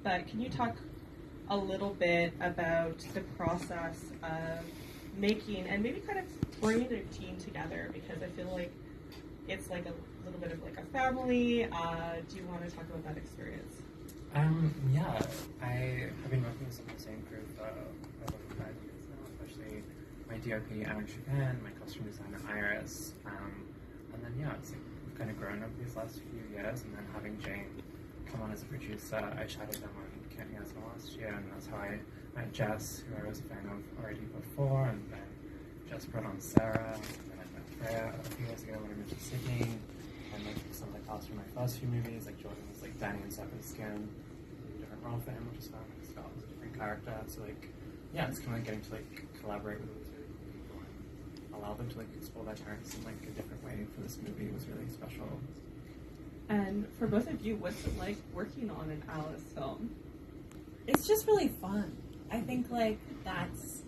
but can you talk a little bit about the process of making and maybe kind of bringing a team together, because I feel like it's like a little bit of like a family. Do you want to talk about that experience? Yeah, I have been working with the same crew for over 5 years now, especially my DOP Alex Chopin, my costume designer Iris, and then it's like we've kind of grown over these last few years, and then having Jane come on as a producer, I shadowed them on Can't Hear Us last year, and that's how I met Jess, who I was a fan of already before, and then Jess brought on Sarah, and then I met Freya a few years ago when I moved to Sydney, and like some of the cast from my first few movies, like Jordan was like Danny in Serpent Skin, a different role for him, which is fun, like Scott was a different character, so like, it's kind of getting to like collaborate with those people and allow them to like explore their talents in like a different way for this movie was really special. And for both of you, what's it like working on an Alice film? It's just really fun. I think like that's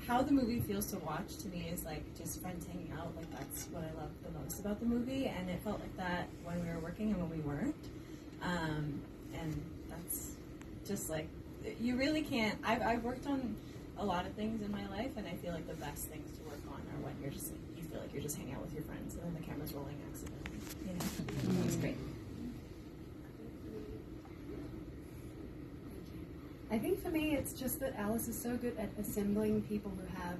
how the movie feels to watch to me is like just friends hanging out. Like that's what I love the most about the movie, and it felt like that when we were working and when we weren't. And that's just like you really can't. I've worked on a lot of things in my life, and I feel like the best things to work on are when you're just like, you feel like you're just hanging out with your friends, and then the camera's rolling accidentally. You know, it's great. I think for me, it's just that Alice is so good at assembling people who have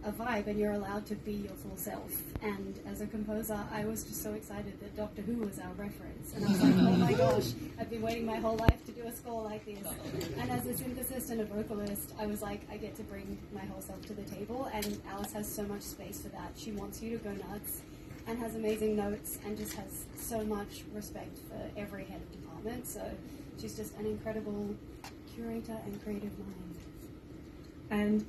a vibe, and you're allowed to be your full self. And as a composer, I was just so excited that Doctor Who was our reference. And I was like, oh my gosh, I've been waiting my whole life to do a score like this. And as a synthesist and a vocalist, I was like, I get to bring my whole self to the table. And Alice has so much space for that. She wants you to go nuts and has amazing notes and just has so much respect for every head of department. So she's just an incredible curator and creative mind. And